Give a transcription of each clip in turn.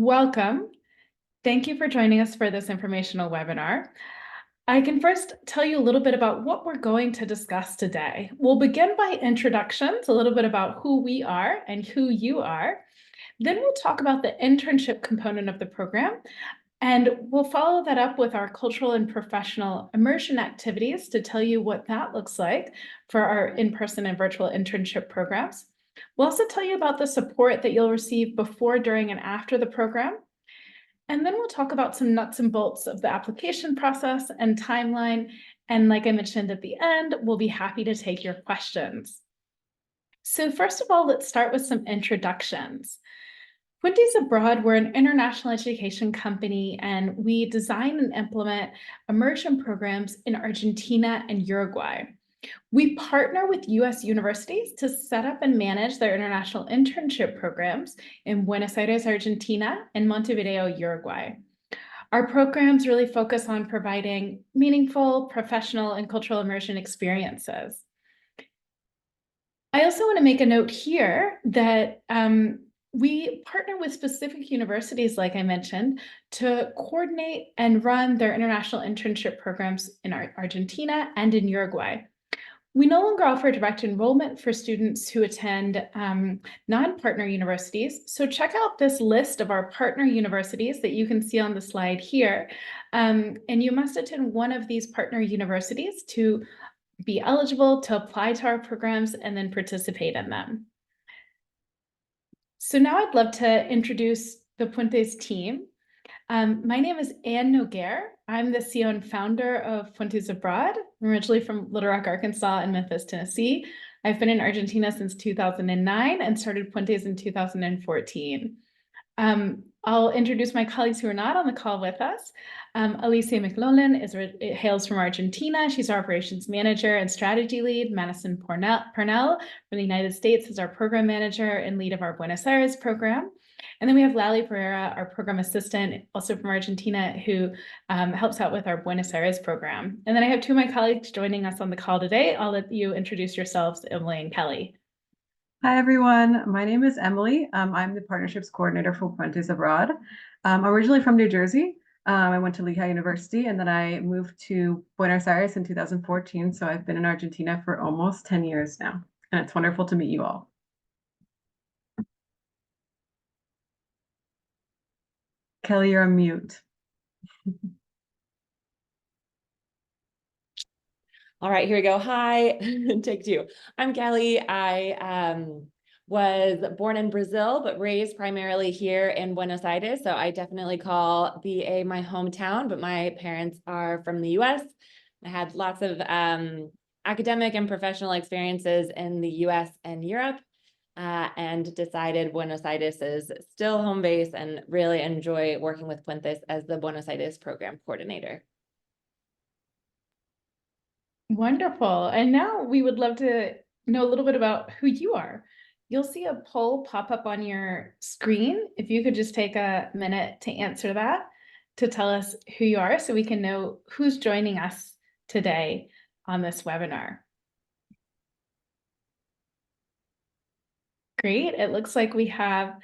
Welcome. Thank you for joining us for this informational webinar. I can first tell you a little bit about what we're going to discuss today. We'll begin by introductions, a little bit about who we are and who you are. Then we'll talk about the internship component of the program, and we'll follow that up with our cultural and professional immersion activities to tell you what that looks like for our in-person and virtual internship programs. We'll also tell you about the support that you'll receive before, during, and after the program. And then we'll talk about some nuts and bolts of the application process and timeline. And like I mentioned at the end, we'll be happy to take your questions. So first of all, let's start with some introductions. Puentes Abroad, we're an international education company, and we design and implement immersion programs in Argentina and Uruguay. We partner with US universities to set up and manage their international internship programs in Buenos Aires, Argentina, and Montevideo, Uruguay. Our programs really focus on providing meaningful, professional, and cultural immersion experiences. I also want to make a note here that we partner with specific universities, like I mentioned, to coordinate and run their international internship programs in Argentina and in Uruguay. We no longer offer direct enrollment for students who attend non-partner universities. So check out this list of our partner universities that you can see on the slide here. And you must attend one of these partner universities to be eligible to apply to our programs and then participate in them. So now I'd love to introduce the Puentes team. My name is Anne Noguer. I'm the CEO and founder of Puentes Abroad. I'm originally from Little Rock, Arkansas and Memphis, Tennessee. I've been in Argentina since 2009 and started Puentes in 2014. I'll introduce my colleagues who are not on the call with us. Alicia McLaughlin hails from Argentina. She's our operations manager and strategy lead. Madison Purnell from the United States is our program manager and lead of our Buenos Aires program. And then we have Lally Pereira, our program assistant, also from Argentina, who helps out with our Buenos Aires program. And then I have two of my colleagues joining us on the call today. I'll let you introduce yourselves, Emily and Kelly. Hi, everyone. My name is Emily. I'm the partnerships coordinator for Puentes Abroad. I'm originally from New Jersey. I went to Lehigh University, and then I moved to Buenos Aires in 2014. So I've been in Argentina for almost 10 years now, and it's wonderful to meet you all. Kelly, you're on mute. All right, here we go. Hi, take two. I'm Kelly. I was born in Brazil, but raised primarily here in Buenos Aires. So I definitely call BA my hometown, but my parents are from the US. I had lots of academic and professional experiences in the US and Europe, and decided Buenos Aires is still home base and really enjoy working with Puentes as the Buenos Aires program coordinator. Wonderful. And now we would love to know a little bit about who you are. You'll see a poll pop up on your screen. If you could just take a minute to answer that, to tell us who you are so we can know who's joining us today on this webinar. Great. It looks like we have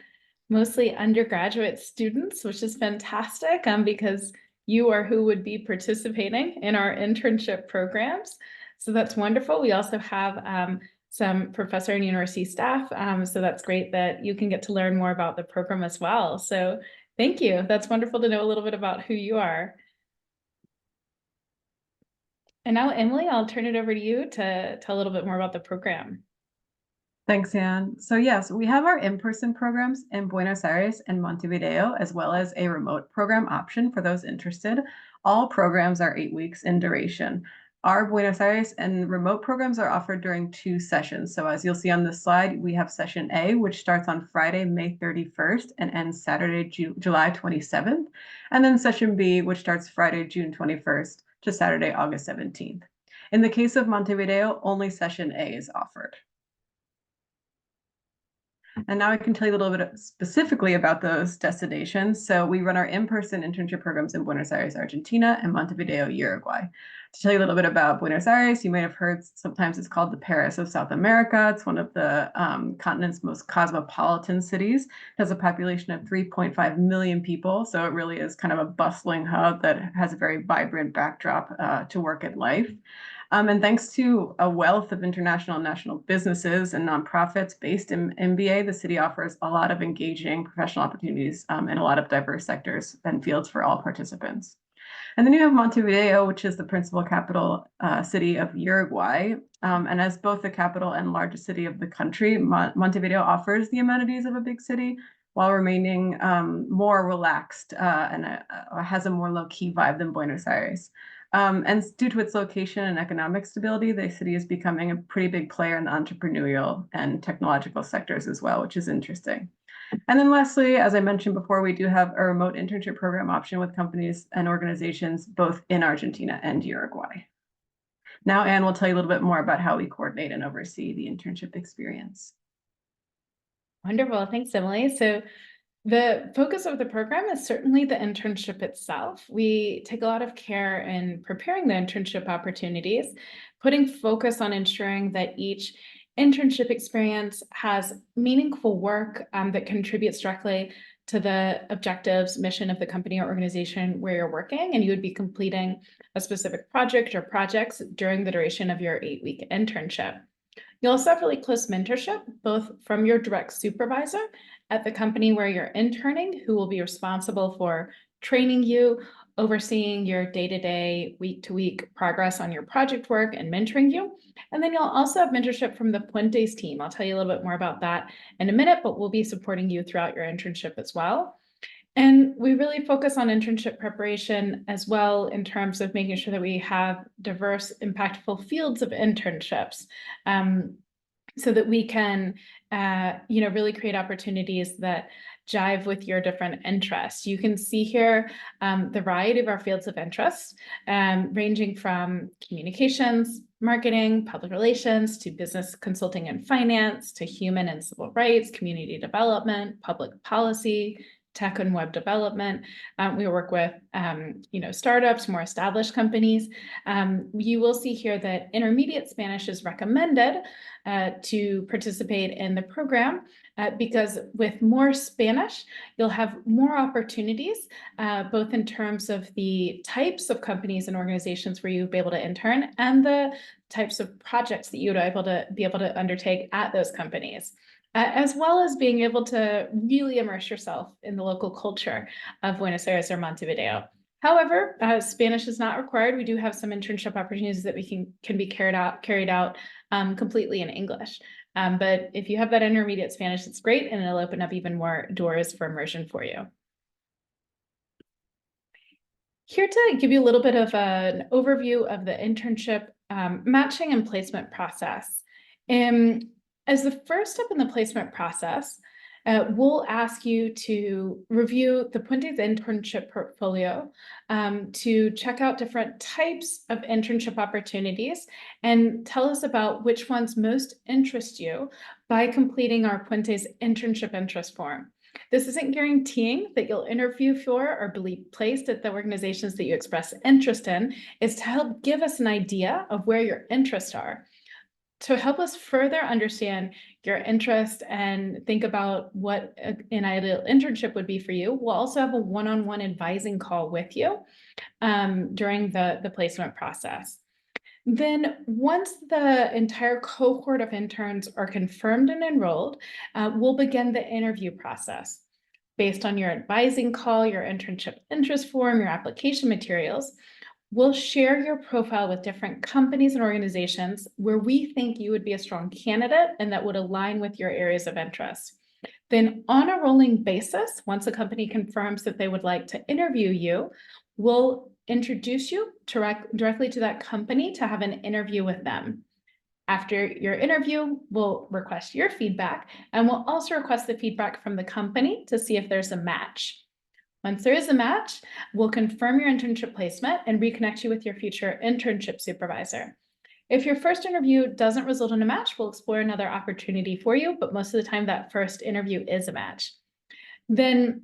mostly undergraduate students, which is fantastic because you are who would be participating in our internship programs. So that's wonderful. We also have some professor and university staff. So that's great that you can get to learn more about the program as well. So thank you. That's wonderful to know a little bit about who you are. And now, Emily, I'll turn it over to you to tell a little bit more about the program. Thanks, Anne. So yes, we have our in-person programs in Buenos Aires and Montevideo, as well as a remote program option for those interested. All programs are 8 weeks in duration. Our Buenos Aires and remote programs are offered during 2 sessions. So as you'll see on this slide, we have session A, which starts on Friday, May 31st and ends Saturday, July 27th. And then session B, which starts Friday, June 21st to Saturday, August 17th. In the case of Montevideo, only session A is offered. And now I can tell you a little bit specifically about those destinations. So we run our in-person internship programs in Buenos Aires, Argentina, and Montevideo, Uruguay. To tell you a little bit about Buenos Aires, you may have heard sometimes it's called the Paris of South America. It's one of the continent's most cosmopolitan cities. It has a population of 3.5 million people. So it really is kind of a bustling hub that has a very vibrant backdrop to work and life. And thanks to a wealth of international and national businesses and nonprofits based in MBA, the city offers a lot of engaging professional opportunities in a lot of diverse sectors and fields for all participants. And then you have Montevideo, which is the principal capital city of Uruguay. And as both the capital and largest city of the country, Montevideo offers the amenities of a big city while remaining more relaxed and has a more low-key vibe than Buenos Aires. And due to its location and economic stability, the city is becoming a pretty big player in the entrepreneurial and technological sectors as well, which is interesting. And then lastly, as I mentioned before, we do have a remote internship program option with companies and organizations both in Argentina and Uruguay. Now, Anne will tell you a little bit more about how we coordinate and oversee the internship experience. Wonderful. Thanks, Emily. So the focus of the program is certainly the internship itself. We take a lot of care in preparing the internship opportunities, putting focus on ensuring that each internship experience has meaningful work that contributes directly to the objectives, mission of the company or organization where you're working, and you would be completing a specific project or projects during the duration of your 8-week internship. You'll also have really close mentorship, both from your direct supervisor at the company where you're interning, who will be responsible for training you, overseeing your day-to-day, week-to-week progress on your project work and mentoring you. And then you'll also have mentorship from the Puentes team. I'll tell you a little bit more about that in a minute, but we'll be supporting you throughout your internship as well. And we really focus on internship preparation as well in terms of making sure that we have diverse, impactful fields of internships so that we can, really create opportunities that jive with your different interests. You can see here the variety of our fields of interest, ranging from communications, marketing, public relations, to business consulting and finance, to human and civil rights, community development, public policy, tech and web development. We work with, startups, more established companies. You will see here that intermediate Spanish is recommended to participate in the program because with more Spanish, you'll have more opportunities, both in terms of the types of companies and organizations where you'll be able to intern and the types of projects that you would be able to undertake at those companies. As well as being able to really immerse yourself in the local culture of Buenos Aires or Montevideo. However, Spanish is not required. We do have some internship opportunities that we can be carried out completely in English. But if you have that intermediate Spanish, it's great, and it'll open up even more doors for immersion for you. Here to give you a little bit of an overview of the internship matching and placement process. As the first step in the placement process, we'll ask you to review the Puentes internship portfolio to check out different types of internship opportunities and tell us about which ones most interest you by completing our Puentes internship interest form. This isn't guaranteeing that you'll interview for or be placed at the organizations that you express interest in. It's to help give us an idea of where your interests are. To help us further understand your interest and think about what an ideal internship would be for you, we'll also have a one-on-one advising call with you during the placement process. Then once the entire cohort of interns are confirmed and enrolled, we'll begin the interview process. Based on your advising call, your internship interest form, your application materials, we'll share your profile with different companies and organizations where we think you would be a strong candidate and that would align with your areas of interest. Then on a rolling basis, once a company confirms that they would like to interview you, we'll introduce you directly to that company to have an interview with them. After your interview, we'll request your feedback, and we'll also request the feedback from the company to see if there's a match. Once there is a match, we'll confirm your internship placement and reconnect you with your future internship supervisor. If your first interview doesn't result in a match, we'll explore another opportunity for you, but most of the time that first interview is a match. Then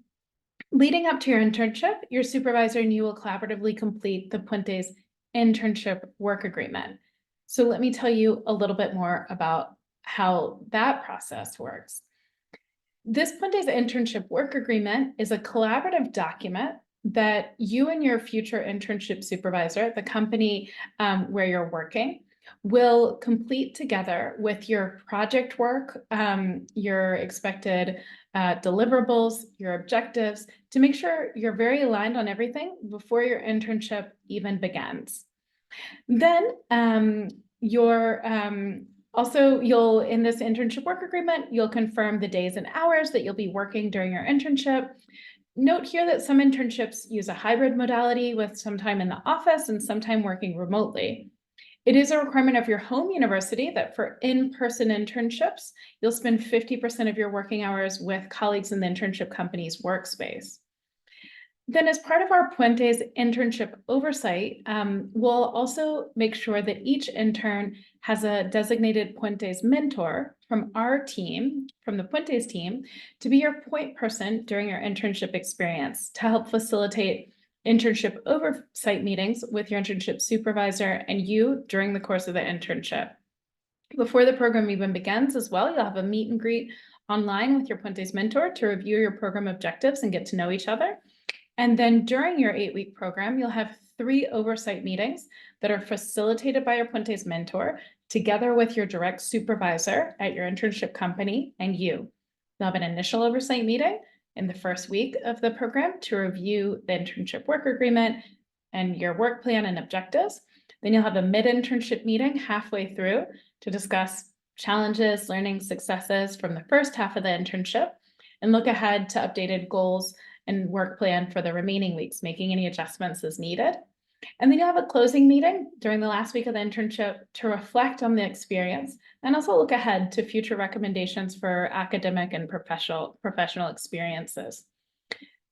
leading up to your internship, your supervisor and you will collaboratively complete the Puentes internship work agreement. So let me tell you a little bit more about how that process works. This Puentes internship work agreement is a collaborative document that you and your future internship supervisor, the company where you're working, will complete together with your project work, your expected deliverables, your objectives, to make sure you're very aligned on everything before your internship even begins. Then you'll, in this internship work agreement, you'll confirm the days and hours that you'll be working during your internship. Note here that some internships use a hybrid modality with some time in the office and some time working remotely. It is a requirement of your home university that for in-person internships, you'll spend 50% of your working hours with colleagues in the internship company's workspace. Then as part of our Puentes internship oversight, we'll also make sure that each intern has a designated Puentes mentor from our team, from the Puentes team, to be your point person during your internship experience to help facilitate internship oversight meetings with your internship supervisor and you during the course of the internship. Before the program even begins as well, you'll have a meet and greet online with your Puentes mentor to review your program objectives and get to know each other. And then during your 8-week program, you'll have 3 oversight meetings that are facilitated by your Puentes mentor together with your direct supervisor at your internship company and you. You'll have an initial oversight meeting in the first week of the program to review the internship work agreement and your work plan and objectives. Then you'll have a mid-internship meeting halfway through to discuss challenges, learning successes from the first half of the internship and look ahead to updated goals and work plan for the remaining weeks, making any adjustments as needed. And then you'll have a closing meeting during the last week of the internship to reflect on the experience and also look ahead to future recommendations for academic and professional experiences.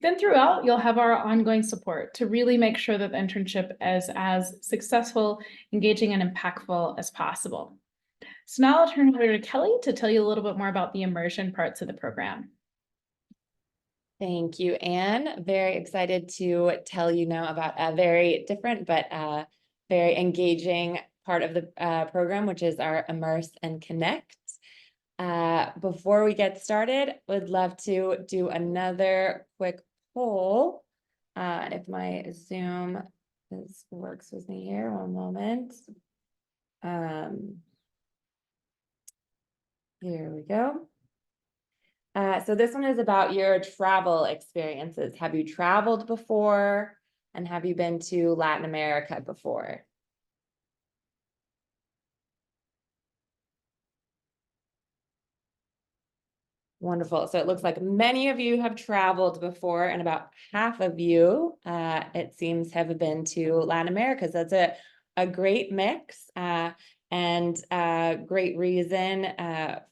Then throughout, you'll have our ongoing support to really make sure that the internship is as successful, engaging, and impactful as possible. So now I'll turn it over to Kelly to tell you a little bit more about the immersion parts of the program. Thank you, Anne. Very excited to tell you now about a very different but very engaging part of the program, which is our Immerse and Connect. Before we get started, would love to do another quick poll. If my Zoom works with me here, one moment. Here we go. So this one is about your travel experiences. Have you traveled before? And have you been to Latin America before? Wonderful. So it looks like many of you have traveled before, and about half of you, it seems, have been to Latin America. So that's a great mix. And great reason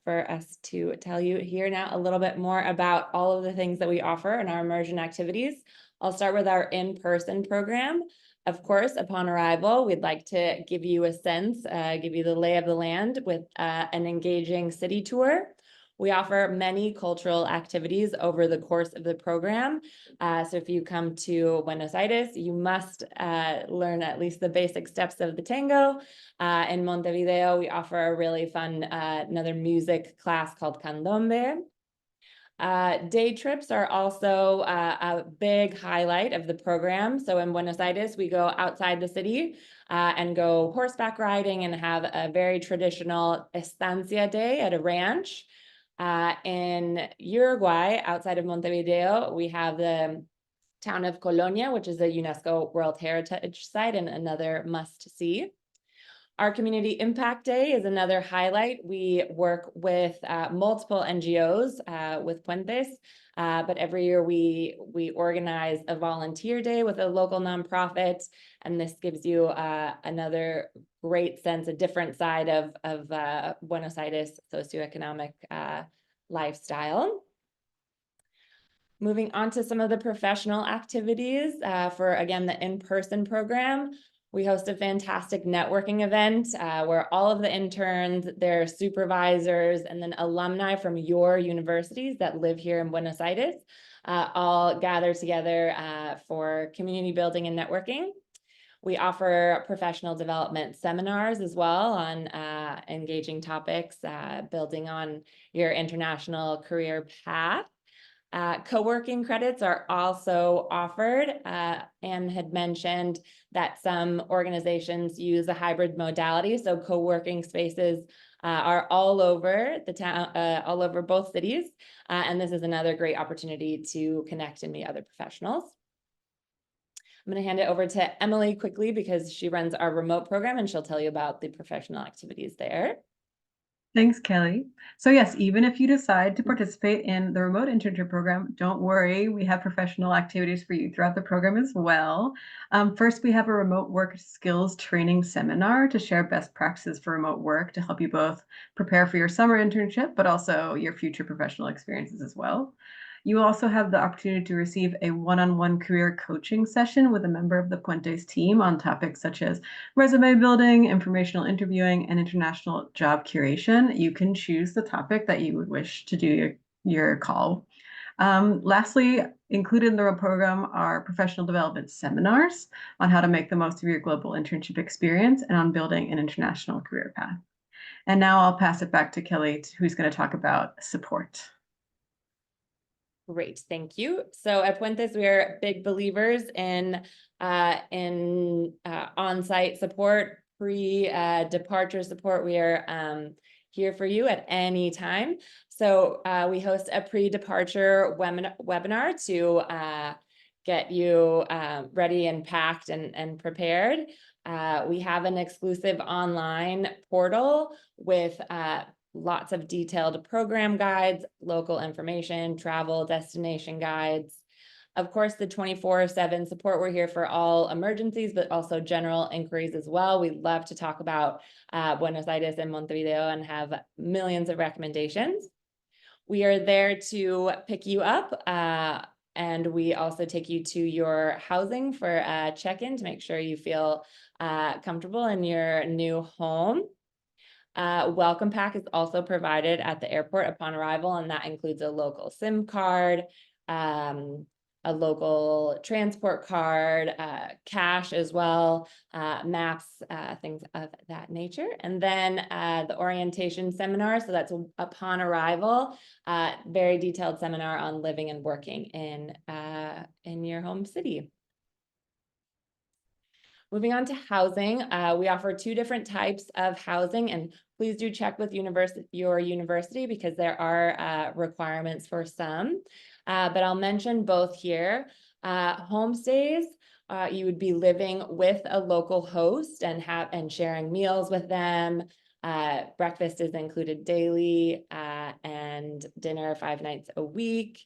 for us to tell you here now a little bit more about all of the things that we offer in our immersion activities. I'll start with our in-person program. Of course, upon arrival, we'd like to give you a sense, give you the lay of the land with an engaging city tour. We offer many cultural activities over the course of the program. So if you come to Buenos Aires, you must learn at least the basic steps of the tango. In Montevideo, we offer a really fun another music class called candombe. Day trips are also a big highlight of the program. So in Buenos Aires, we go outside the city and go horseback riding and have a very traditional estancia day at a ranch. In Uruguay, outside of Montevideo, we have the town of Colonia, which is a UNESCO World Heritage Site and another must-see. Our Community Impact Day is another highlight. We work with multiple NGOs with Puentes, but every year we organize a volunteer day with a local nonprofit, and this gives you another great sense, a different side of Buenos Aires socioeconomic lifestyle. Moving on to some of the professional activities for, again, the in-person program. We host a fantastic networking event where all of the interns, their supervisors, and then alumni from your universities that live here in Buenos Aires all gather together for community building and networking. We offer professional development seminars as well on engaging topics, building on your international career path. Co-working credits are also offered. Anne had mentioned that some organizations use a hybrid modality, so co-working spaces are all over the town, all over both cities, and this is another great opportunity to connect and meet other professionals. I'm going to hand it over to Emily quickly because she runs our remote program and she'll tell you about the professional activities there. Thanks, Kelly. So yes, even if you decide to participate in the remote internship program, don't worry, we have professional activities for you throughout the program as well. First, we have a remote work skills training seminar to share best practices for remote work to help you both prepare for your summer internship, but also your future professional experiences as well. You also have the opportunity to receive a one-on-one career coaching session with a member of the Puentes team on topics such as resume building, informational interviewing, and international job curation. You can choose the topic that you would wish to do your call. Lastly, included in the program are professional development seminars on how to make the most of your global internship experience and on building an international career path. And now I'll pass it back to Kelly, who's going to talk about support. Great, thank you. So at Puentes, we are big believers in on-site support, pre-departure support. We are here for you at any time. So we host a pre-departure webinar to get you ready and packed and prepared. We have an exclusive online portal with lots of detailed program guides, local information, travel, destination guides. Of course, the 24/7 support, we're here for all emergencies, but also general inquiries as well. We love to talk about Buenos Aires and Montevideo and have millions of recommendations. We are there to pick you up and we also take you to your housing for a check-in to make sure you feel comfortable in your new home. Welcome pack is also provided at the airport upon arrival, and that includes a local SIM card, a local transport card, cash as well, maps, things of that nature. And then the orientation seminar, so that's upon arrival, very detailed seminar on living and working in your home city. Moving on to housing, we offer two different types of housing, and please do check with your university because there are requirements for some, but I'll mention both here. Homestays, you would be living with a local host and sharing meals with them. Breakfast is included daily and dinner 5 nights a week.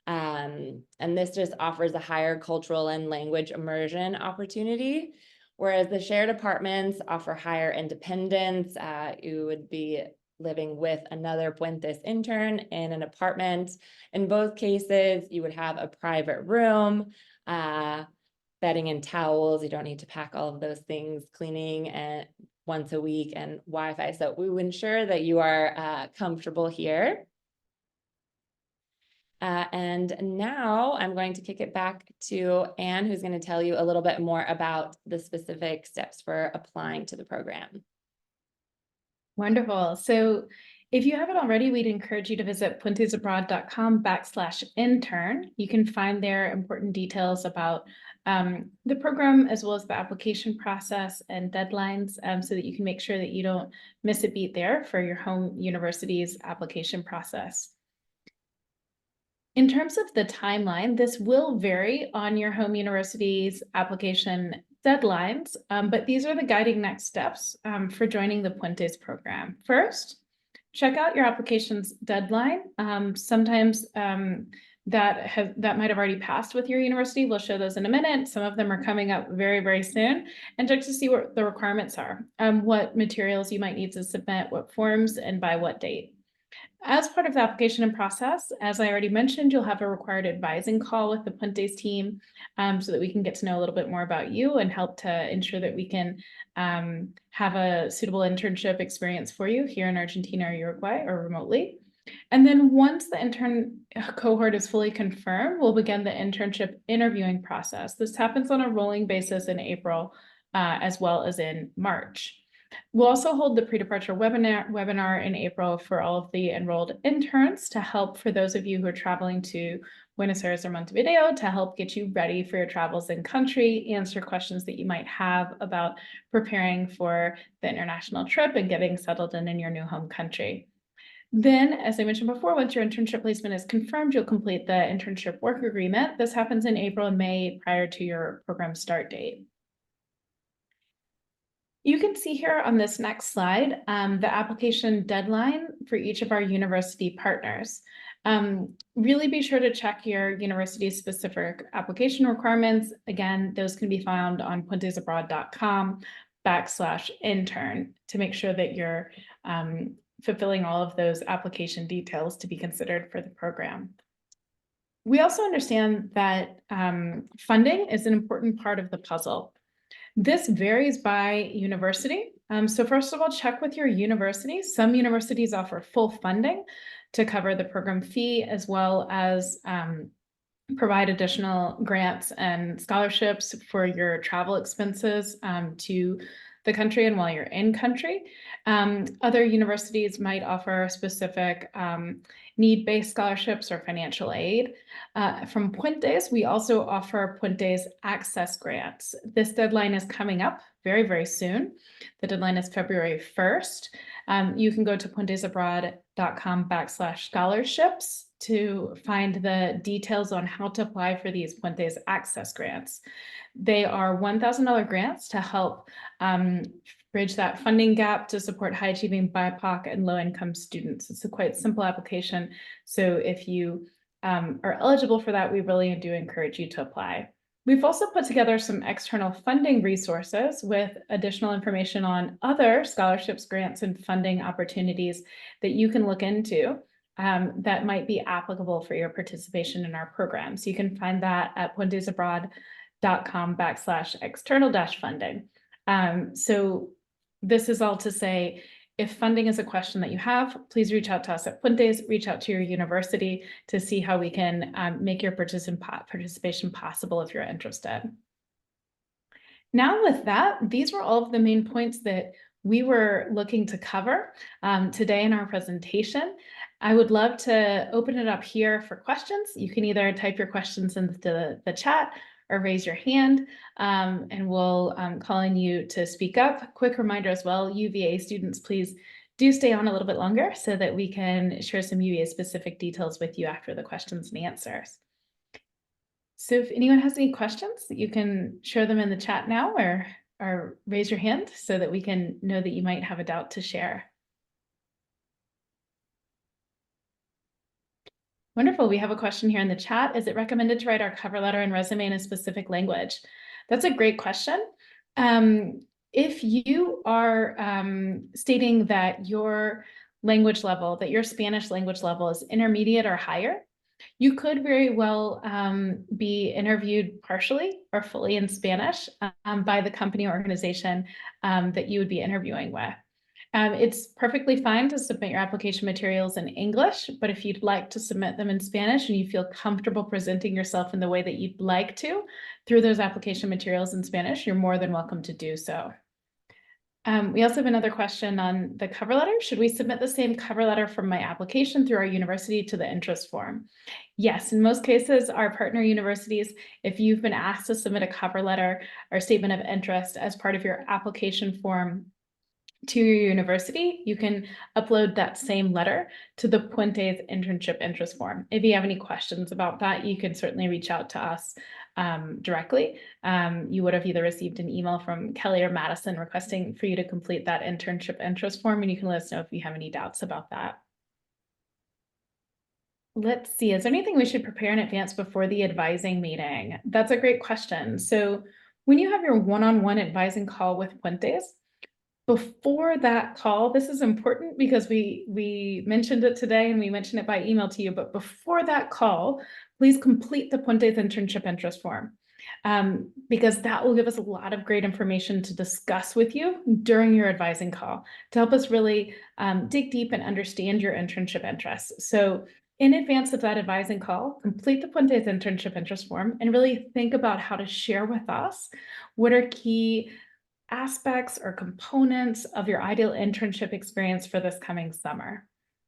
And this just offers a higher cultural and language immersion opportunity. Whereas the shared apartments offer higher independence. You would be living with another Puentes intern in an apartment. In both cases, you would have a private room, bedding and towels. You don't need to pack all of those things, cleaning and once a week and Wi-Fi. So we will ensure that you are comfortable here. And now I'm going to kick it back to Anne, who's going to tell you a little bit more about the specific steps for applying to the program. Wonderful. So if you haven't already, we'd encourage you to visit puentesabroad.com/intern. You can find there important details about the program as well as the application process and deadlines so that you can make sure that you don't miss a beat there for your home university's application process. In terms of the timeline, this will vary on your home university's application deadlines, but these are the guiding next steps for joining the Puentes program. First, check out your application's deadline. Sometimes that might have already passed with your university. We'll show those in a minute. Some of them are coming up very, very soon. And check to see what the requirements are, what materials you might need to submit, what forms, and by what date. As part of the application and process, as I already mentioned, you'll have a required advising call with the Puentes team so that we can get to know a little bit more about you and help to ensure that we can have a suitable internship experience for you here in Argentina or Uruguay or remotely. And then once the intern cohort is fully confirmed, we'll begin the internship interviewing process. This happens on a rolling basis in April as well as in March. We'll also hold the pre-departure webinar in April for all of the enrolled interns to help for those of you who are traveling to Buenos Aires or Montevideo to help get you ready for your travels in country, answer questions that you might have about preparing for the international trip and getting settled in your new home country. Then, as I mentioned before, once your internship placement is confirmed, you'll complete the internship work agreement. This happens in April and May prior to your program start date. You can see here on this next slide, the application deadline for each of our university partners. Really be sure to check your university specific application requirements. Again, those can be found on puentesabroad.com/intern to make sure that you're fulfilling all of those application details to be considered for the program. We also understand that funding is an important part of the puzzle. This varies by university. So first of all, check with your university. Some universities offer full funding to cover the program fee, as well as provide additional grants and scholarships for your travel expenses to the country and while you're in country. Other universities might offer specific need-based scholarships or financial aid. From Puentes, we also offer Puentes Access Grants. This deadline is coming up very, very soon. The deadline is February 1st. You can go to puentesabroad.com/scholarships to find the details on how to apply for these Puentes Access Grants. They are $1,000 grants to help bridge that funding gap to support high achieving BIPOC and low income students. It's a quite simple application. So if you are eligible for that, we really do encourage you to apply. We've also put together some external funding resources with additional information on other scholarships, grants, and funding opportunities that you can look into that might be applicable for your participation in our programs. You can find that at puentesabroad.com/external-funding. So this is all to say, if funding is a question that you have, please reach out to us at Puentes, reach out to your university to see how we can make your participation possible if you're interested. Now with that, these were all of the main points that we were looking to cover today in our presentation. I would love to open it up here for questions. You can either type your questions into the chat or raise your hand, and we'll call on you to speak up. Quick reminder as well, UVA students, please do stay on a little bit longer so that we can share some UVA specific details with you after the questions and answers. So if anyone has any questions, you can share them in the chat now or raise your hand so that we can know that you might have a doubt to share. Wonderful. We have a question here in the chat. Is it recommended to write our cover letter and resume in a specific language? That's a great question. If you are stating that your language level, that your Spanish language level is intermediate or higher, you could very well be interviewed partially or fully in Spanish by the company or organization that you would be interviewing with. It's perfectly fine to submit your application materials in English, but if you'd like to submit them in Spanish and you feel comfortable presenting yourself in the way that you'd like to through those application materials in Spanish, you're more than welcome to do so. We also have another question on the cover letter. Should we submit the same cover letter from my application through our university to the interest form? Yes, in most cases, our partner universities, if you've been asked to submit a cover letter or statement of interest as part of your application form to your university, you can upload that same letter to the Puentes internship interest form. If you have any questions about that, you can certainly reach out to us directly. You would have either received an email from Kelly or Madison requesting for you to complete that internship interest form, and you can let us know if you have any doubts about that. Let's see, is there anything we should prepare in advance before the advising meeting? That's a great question. So when you have your one-on-one advising call with Puentes, Before that call, this is important because we mentioned it today and we mentioned it by email to you, but before that call, please complete the Puentes internship interest form. Because that will give us a lot of great information to discuss with you during your advising call to help us really dig deep and understand your internship interests. So in advance of that advising call, complete the Puentes internship interest form and really think about how to share with us what are key aspects or components of your ideal internship experience for this coming summer.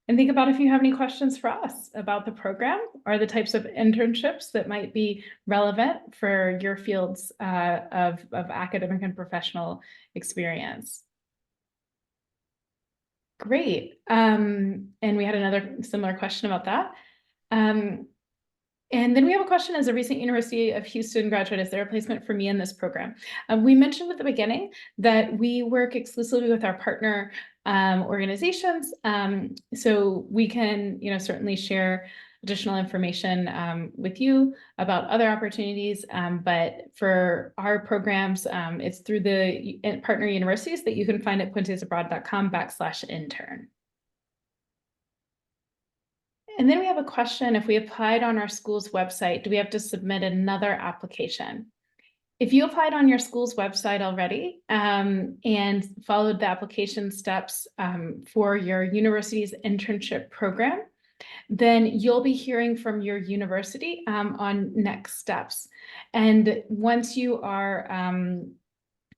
And think about if you have any questions for us about the program or the types of internships that might be relevant for your fields of academic and professional experience. Great. And we had another similar question about that. And then we have a question: as a recent University of Houston graduate, is there a placement for me in this program? We mentioned at the beginning that we work exclusively with our partner organizations. So we can, certainly share additional information with you about other opportunities. But for our programs, it's through the partner universities that you can find at puentesabroad.com/intern. And then we have a question: if we applied on our school's website, do we have to submit another application? If you applied on your school's website already and followed the application steps for your university's internship program, then you'll be hearing from your university on next steps. And once you are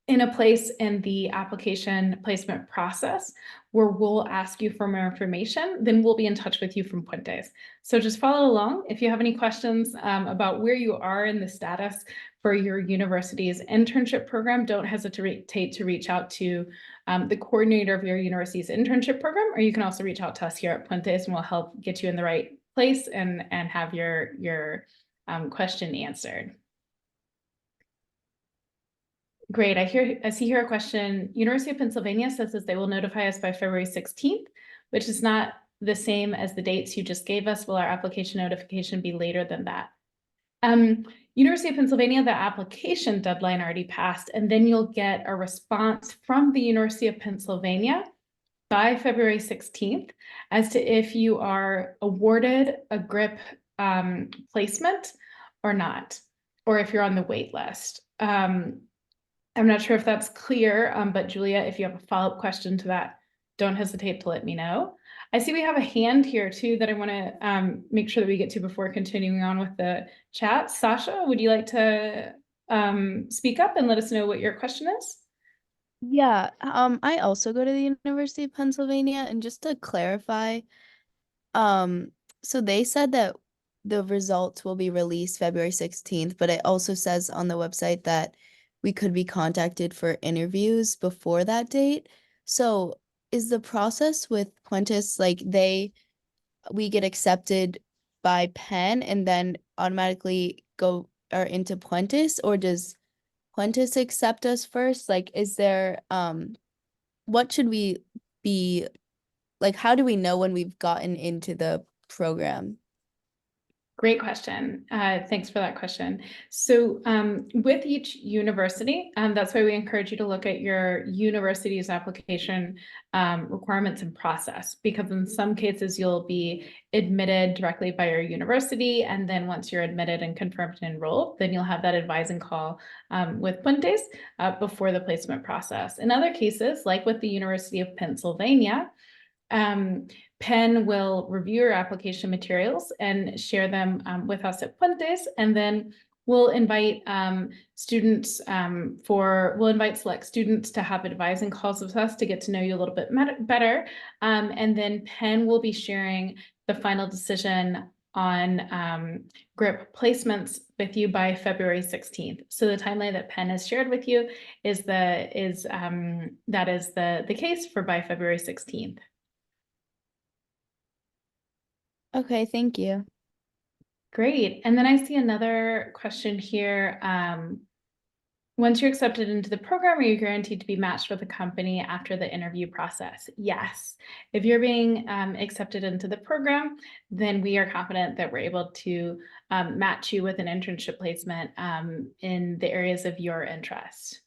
in a place in the application placement process where we'll ask you for more information, then we'll be in touch with you from Puentes. So just follow along. If you have any questions about where you are in the status for your university's internship program, don't hesitate to reach out to the coordinator of your university's internship program, or you can also reach out to us here at Puentes and we'll help get you in the right place and have your question answered. Great. I see here a question. University of Pennsylvania says that they will notify us by February 16th, which is not the same as the dates you just gave us. Will our application notification be later than that? University of Pennsylvania, the application deadline already passed, and then you'll get a response from the University of Pennsylvania by February 16th as to if you are awarded a GRIP placement or not, or if you're on the wait list. I'm not sure if that's clear, but Julia, if you have a follow-up question to that, don't hesitate to let me know. I see we have a hand here too that I want to make sure that we get to before continuing on with the chat. Sasha, would you like to speak up and let us know what your question is? Yeah, I also go to the University of Pennsylvania, and just to clarify, so they said that the results will be released February 16th, but it also says on the website that we could be contacted for interviews before that date. So is the process with Puentes like we get accepted by Penn and then automatically go into Puentes, or does Puentes accept us first? Like, is there what should we be like, how do we know when we've gotten into the program? Great question. Thanks for that question. So with each university, that's why we encourage you to look at your university's application requirements and process, because in some cases you'll be admitted directly by your university. And then once you're admitted and confirmed and enrolled, then you'll have that advising call with Puentes before the placement process. In other cases, like with the University of Pennsylvania, Penn will review your application materials and share them with us at Puentes, and then we'll invite select students to have advising calls with us to get to know you a little bit better. And then Penn will be sharing the final decision on GRIP placements with you by February 16th. So the timeline that Penn has shared with you is the case for by February 16th. Okay, thank you. Great. And then I see another question here. Once you're accepted into the program, are you guaranteed to be matched with a company after the interview process? Yes. If you're being accepted into the program, then we are confident that we're able to match you with an internship placement in the areas of your interest.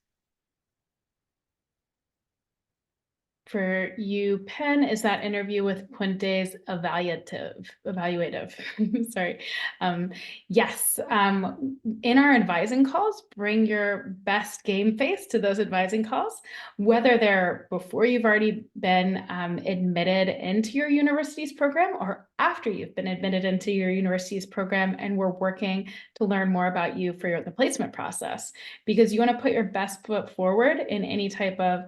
For you, Penn, is that interview with Puentes evaluative, sorry. Yes, in our advising calls, bring your best game face to those advising calls, whether they're before you've already been admitted into your university's program or after you've been admitted into your university's program and we're working to learn more about you for the placement process, because you want to put your best foot forward in any type of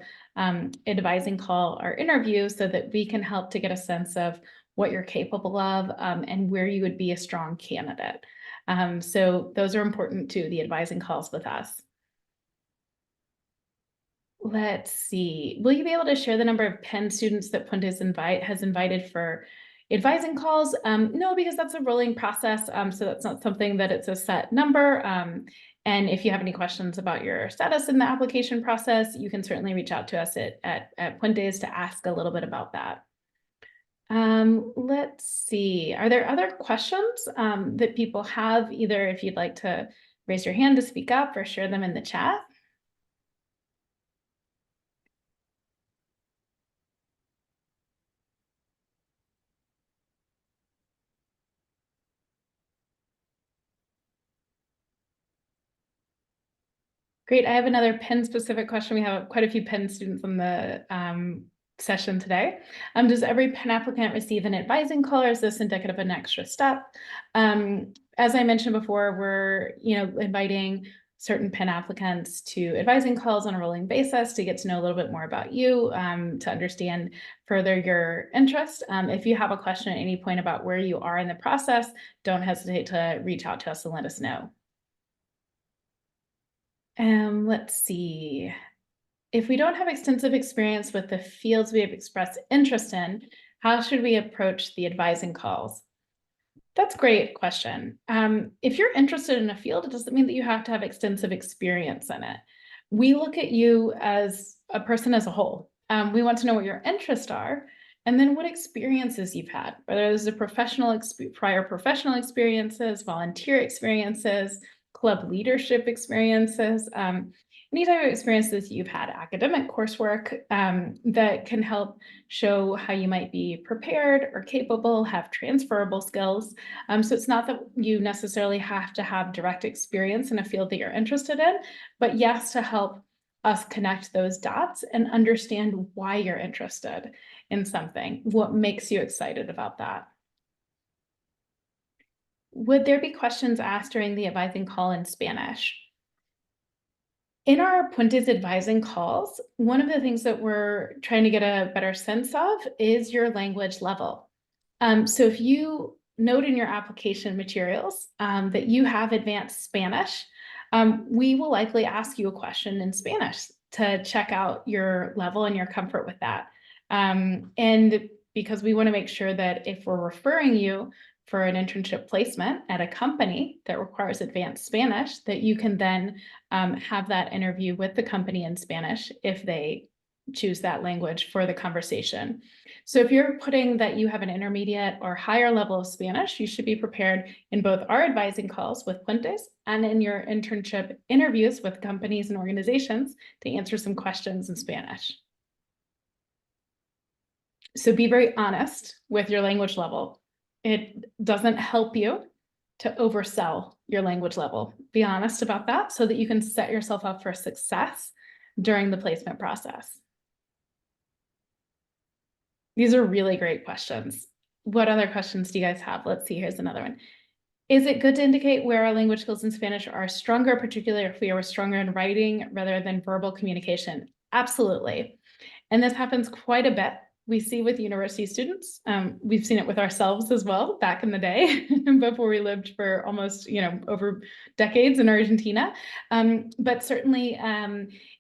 advising call or interview so that we can help to get a sense of what you're capable of and where you would be a strong candidate. So those are important too, the advising calls with us. Let's see, will you be able to share the number of Penn students that Puentes has invited for advising calls? No, because that's a rolling process. So that's not something that it's a set number. And if you have any questions about your status in the application process, you can certainly reach out to us at Puentes to ask a little bit about that. Let's see, are there other questions that people have, either if you'd like to raise your hand to speak up or share them in the chat? Great. I have another Penn specific question. We have quite a few Penn students on the session today. Does every Penn applicant receive an advising call, or is this indicative of an extra step? As I mentioned before, we're inviting certain Penn applicants to advising calls on a rolling basis to get to know a little bit more about you, to understand further your interest. If you have a question at any point about where you are in the process, don't hesitate to reach out to us and let us know. Let's see. If we don't have extensive experience with the fields we have expressed interest in, how should we approach the advising calls? That's a great question. If you're interested in a field, it doesn't mean that you have to have extensive experience in it. We look at you as a person as a whole. We want to know what your interests are, and then what experiences you've had, whether those are prior professional experiences, volunteer experiences, club leadership experiences, any type of experiences you've had, academic coursework that can help show how you might be prepared or capable, have transferable skills. So it's not that you necessarily have to have direct experience in a field that you're interested in, but yes, to help us connect those dots and understand why you're interested in something, what makes you excited about that. Would there be questions asked during the advising call in Spanish? In our Puentes advising calls, one of the things that we're trying to get a better sense of is your language level. So if you note in your application materials that you have advanced Spanish, we will likely ask you a question in Spanish to check out your level and your comfort with that. And because we want to make sure that if we're referring you for an internship placement at a company that requires advanced Spanish, that you can then have that interview with the company in Spanish if they choose that language for the conversation. So if you're putting that you have an intermediate or higher level of Spanish, you should be prepared in both our advising calls with Puentes and in your internship interviews with companies and organizations to answer some questions in Spanish. So be very honest with your language level. It doesn't help you to oversell your language level. Be honest about that so that you can set yourself up for success during the placement process. These are really great questions. What other questions do you guys have? Let's see, here's another one. Is it good to indicate where our language skills in Spanish are stronger, particularly if we are stronger in writing rather than verbal communication? Absolutely. And this happens quite a bit. We see with university students, we've seen it with ourselves as well back in the day before we lived for almost, over decades in Argentina. But certainly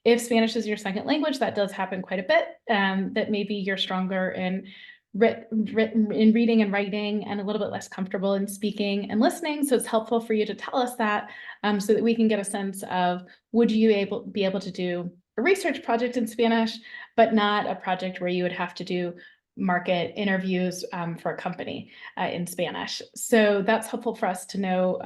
if Spanish is your second language, that does happen quite a bit, that maybe you're stronger in reading and writing and a little bit less comfortable in speaking and listening. So it's helpful for you to tell us that so that we can get a sense of, would you be able to do a research project in Spanish, but not a project where you would have to do market interviews for a company in Spanish. So that's helpful for us to know,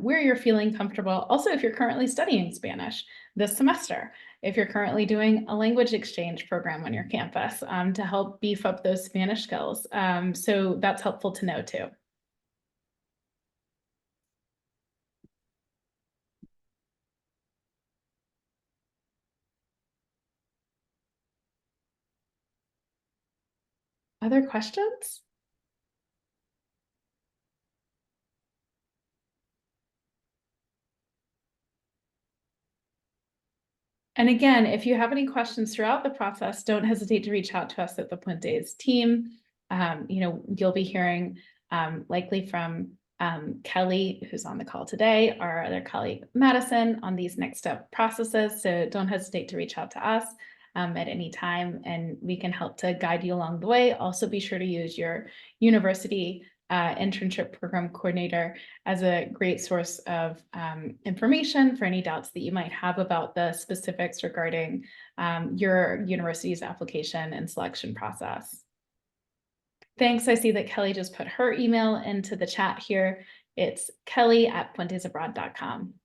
where you're feeling comfortable. Also, if you're currently studying Spanish this semester, if you're currently doing a language exchange program on your campus to help beef up those Spanish skills. So that's helpful to know too. Other questions? And again, if you have any questions throughout the process, don't hesitate to reach out to us at the Puentes team. You'll be hearing likely from Kelly, who's on the call today, our other colleague, Madison, on these next step processes. So don't hesitate to reach out to us at any time, and we can help to guide you along the way. Also, be sure to use your university internship program coordinator as a great source of information for any doubts that you might have about the specifics regarding your university's application and selection process. Thanks. I see that Kelly just put her email into the chat here. It's kelly@puentesabroad.com.